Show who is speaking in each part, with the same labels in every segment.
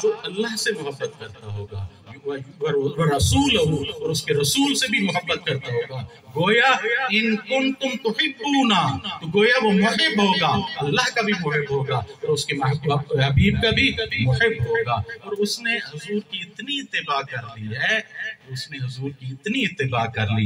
Speaker 1: جو اللہ سے محبت کرتا ہوگا رسول اور اس کے رسول سے بھی محبت کرتا ہوگا، گویا ان کنتم تحبونا، تو گویا وہ محب ہوگا، اللہ کا بھی محب ہوگا اور اس کے حبیب کا بھی محب ہوگا۔ اور اس نے حضور کی اتنی اتباع کر لی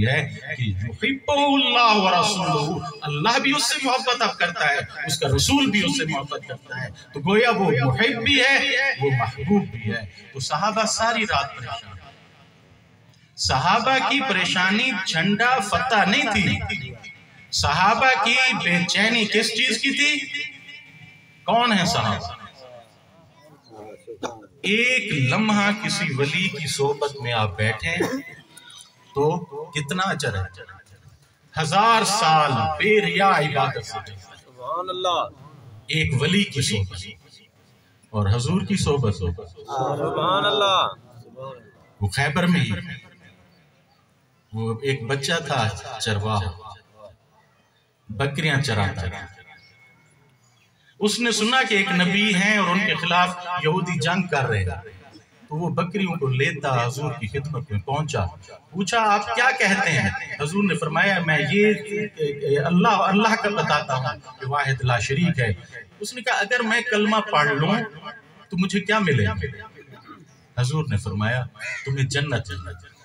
Speaker 1: ہے، کہ یحبہ اللہ ورسولہ، اللہ بھی اس سے محبت اب کرتا ہے، اس کا رسول بھی اس سے محبت کرتا ہے، تو گویا وہ محب بھی ہے، وہ محبوب بھی ہے۔ تو صحابہ ساری رات پریشان، صحابہ کی پریشانی جھنڈا فتح نہیں تھی، صحابہ کی بے چینی کس چیز کی تھی؟ کون ہے صحابہ؟ ایک لمحہ کسی ولی کی صحبت میں آپ بیٹھیں تو کتنا اجر ہے، 1000 سال بے ریا عبادت سے
Speaker 2: سبحان اللہ،
Speaker 1: ایک ولی کی صحبت اور حضور کی صحبت،
Speaker 2: سبحان اللہ،
Speaker 1: وہ خیبر میں ہی وہ ایک بچہ تھا چرواہا، بکریاں چراتا تھا، اس نے سنا کہ ایک نبی ہیں اور ان کے خلاف یہودی جنگ کر رہے ہیں، تو وہ بکریوں کو لیتا حضور کی خدمت میں پہنچا، پوچھا آپ کیا کہتے ہیں؟ حضور نے فرمایا میں یہ اللہ کا بتاتا ہوں کہ واحد لا شریک ہے۔ اس نے کہا اگر میں کلمہ پڑھ لوں تو مجھے کیا ملے؟ حضور نے فرمایا تمہیں جنت ملے۔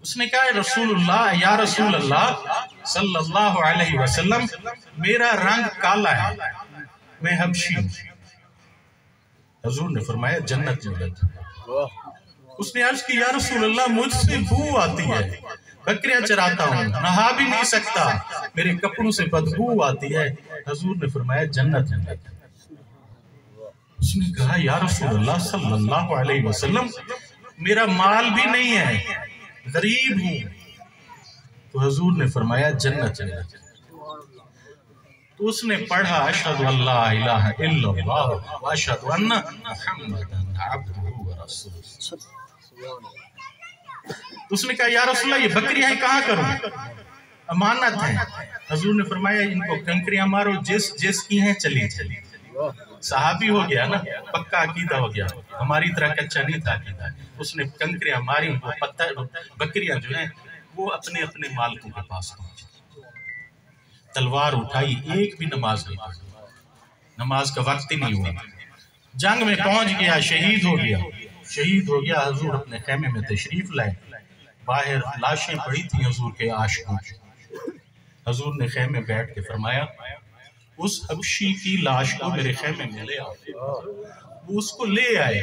Speaker 1: اس نے کہا یا رسول اللہ صلی اللہ علیہ وسلم، میرا رنگ کالا ہے، میں حبشی ہوں۔ حضور نے فرمایا جنت جنت۔ اس نے عرض کی یا رسول اللہ مجھ سے بو آتی ہے، بکریاں چراتا ہوں، نہا بھی نہیں سکتا، میرے کپڑوں سے بدبو آتی ہے۔ حضور نے فرمایا جنت جنت۔ اس نے کہا یا رسول اللہ صلی اللہ علیہ وسلم، میرا مال بھی نہیں ہے، غریب ہوں۔ تو حضور نے فرمایا جنت جنت۔ تو اس نے پڑھا اشہد ان لا الہ الا اللہ واشہد ان محمدا عبدہ ورسولہ۔ تو اس نے کہا یا رسول اللہ یہ بکریاں کہاں کروں؟ امانت ہیں۔ حضور نے فرمایا ان کو کنکریاں مارو، جس کی ہیں چلی چلی۔ صحابی ہو گیا نا، پکا عقیدہ ہو گیا، ہماری طرح کچا نہیں تھا عقیدہ۔ اس نے کنکریاں ماری، ان کو پتھر، بکریاں جو ہیں وہ اپنے اپنے مالکوں کے پاس پہنچی، تلوار اٹھائی، ایک بھی نماز نہیں پڑھی، نماز کا وقت ہی نہیں ہوا، جنگ میں پہنچ گیا، شہید ہو گیا۔ حضور اپنے خیمے میں تشریف لائے، باہر لاشیں پڑی تھیں حضور کے عاشقوں کی۔ حضور نے خیمے بیٹھ کے فرمایا اس حبشی کی لاش کو میرے خیمے میں لے آؤ۔ وہ اس کو لے آئے۔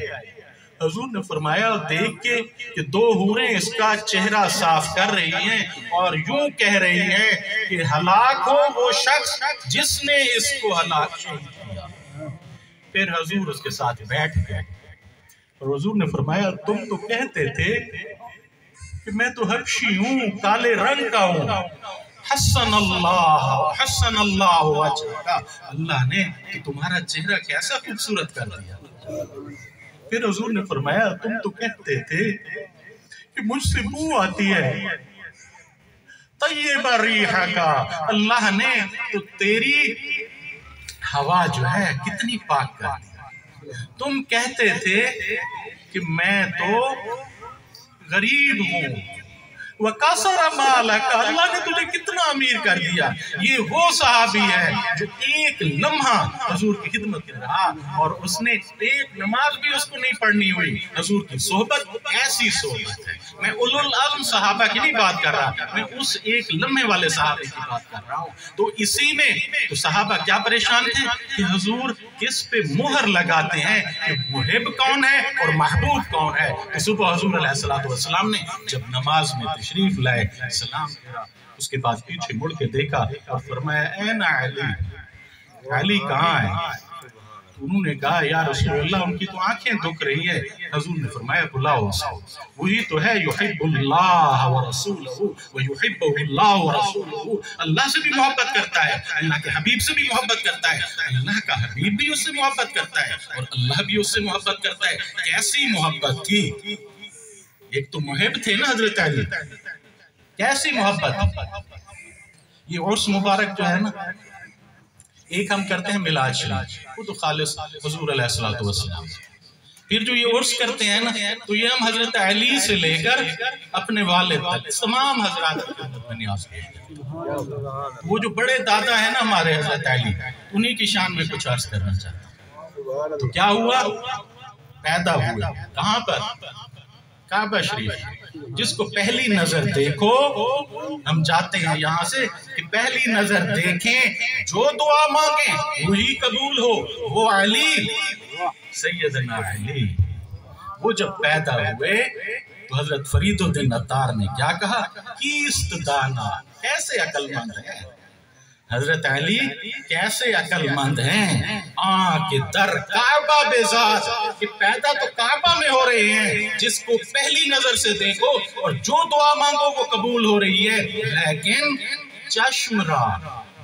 Speaker 1: حضور نے فرمایا دیکھ کے کہ 2 حوریں اس کا چہرہ صاف کر رہی ہیں اور یوں کہہ رہی ہیں کہ ہلاک ہو وہ شخص جس نے اس کو ہلاک شہید کیا۔ پھر حضور اس کے ساتھ بیٹھ گئے اور حضور نے فرمایا تم تو کہتے تھے کہ میں تو حبشی ہوں، کالے رنگ کا ہوں، حسن اللہ وجہ کا، اللہ نے تو تمہارا چہرہ کیسا خوبصورت کر دیا۔ پھر حضور نے فرمایا تم تو کہتے تھے کہ مجھ سے بو آتی ہے، طیب ریحہ کا، اللہ نے تو تیری ہوا جو ہے کتنی پاک کر دی۔ تم کہتے تھے کہ میں تو غریب ہوں، وَقَصَرَ مَالَكَ، اللہ نے تجھے کتنا امیر کر دیا۔ یہ وہ صحابی ہے جو ایک لمحہ حضور کی خدمت میں رہا اور اس نے ایک نماز بھی اس کو نہیں پڑھنی ہوئی۔ حضور کی صحبت ایسی صحبت ہے۔ میں اولو العزم صحابہ کی نہیں بات کر رہا، میں اس ایک لمحے والے صحابے کی بات کر رہا ہوں۔ تو اسی میں تو صحابہ کیا پریشان تھے کہ حضور کس پہ مہر لگاتے ہیں کہ محب کون ہے اور محبوب کون ہے۔ تو صبح حضور علیہ السلام نے جب نماز میں تشریف لائے، سلام کیا، اس کے بعد پیچھے مڑ کے دیکھا اور فرمایا این علی، علی کہاں ہے؟ انہوں نے کہا یا رسول اللہ ان کی تو آنکھیں دکھ رہی ہے۔ حضور نے فرمایا بلاؤ اسے، وہی تو ہے یحب اللہ ورسولہ ویحبہ اللہ ورسولہ، اللہ سے بھی محبت کرتا ہے، اللہ کے حبیب سے بھی محبت کرتا ہے، اللہ کا حبیب بھی اس سے محبت کرتا ہے اور اللہ بھی اس سے محبت کرتا ہے۔ کیسی محبت تھی؟ ایک تو محب تھے نا حضرت علی، کیسی محبت۔ یہ عرس مبارک جو ہے نا، ایک ہم کرتے ہیں میلاد شریف، وہ تو خالص حضور علیہ السلام. پھر جو یہ عرس کرتے ہیں نا، تو یہ ہم حضرت علی سے لے کر اپنے والد تک تمام حضرات کی خدمت میں نیاز کرتے ہیں. وہ جو بڑے دادا ہیں نا ہمارے حضرت علی، انہی کی شان میں کچھ عرض کرنا چاہتا ہوں. تو کیا ہوا؟ پیدا ہوئے کہاں پر؟ کعبہ شریف. جس کو پہلی نظر دیکھو، ہم جاتے ہیں یہاں سے کہ پہلی نظر دیکھیں، جو دعا مانگیں وہی قبول ہو. وہ علی، سیدنا علی. وہ جب پیدا ہوئے تو حضرت فرید الدین عطار نے کیا کہا؟ کیست دانا، کیسے عقل مند ہے حضرت علی، کیسے عقل مند ہیں. کے در کعبہ بیزاد، کہ پیدا تو کعبہ میں ہو رہے ہیں، جس کو پہلی نظر سے دیکھو اور جو دعا مانگو وہ قبول ہو رہی ہے. لیکن چشم را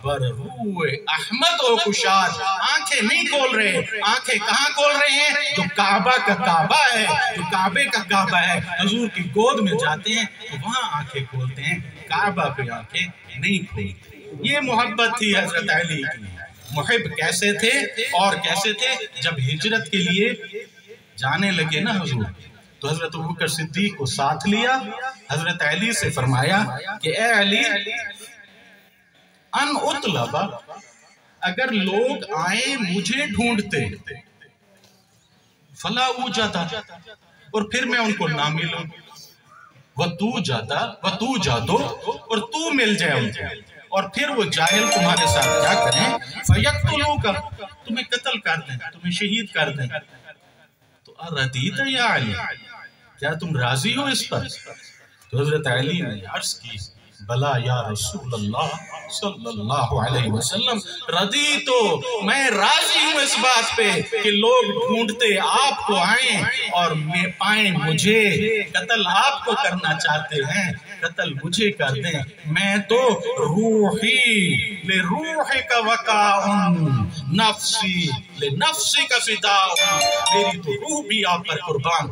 Speaker 1: بر روح احمد و کشاد، آنکھیں نہیں کھول رہے. آنکھیں کہاں کھول رہے ہیں؟ جو کعبہ کا کعبہ ہے، جو کعبے کا کعبہ ہے. حضور کی گود میں جاتے ہیں تو وہاں آنکھیں کھولتے ہیں، کعبہ پہ آنکھیں نہیں کھولتے. یہ محبت تھی حضرت علی کی. محب کیسے تھے اور کیسے تھے؟ جب ہجرت کے لیے جانے لگے نا حضور، تو حضرت ابوبکر صدیق کو ساتھ لیا. حضرت علی سے فرمایا کہ اے علی، ان اطلب، اگر لوگ آئیں مجھے ڈھونڈتے، فلا اوجدا، اور پھر میں ان کو نہ ملوں، وَتُو جَادُو، اور تو مل جائے ان کو، اور پھر وہ جاہل تمہارے ساتھ کیا کریں؟ فَيَقْتُلُوكَ، تمہیں قتل کر دیں، تمہیں شہید کر دیں. تو اَرَدِیتَ یا علی، کیا تم راضی ہو اس پر؟ تو حضرت علی نے عرض کی، بلا یا رسول اللہ صلی اللہ علیہ وسلم، رضی تو، میں راضی ہوں اس بات پہ کہ لوگ ڈھونڈتے آپ کو آئیں اور میں پائیں مجھے. قتل آپ کو کرنا چاہتے ہیں، قتل مجھے کر دیں. میں تو روحی لروحک وقاء، نفسی لنفسک فداء، میری تو روح بھی آپ پر قربان.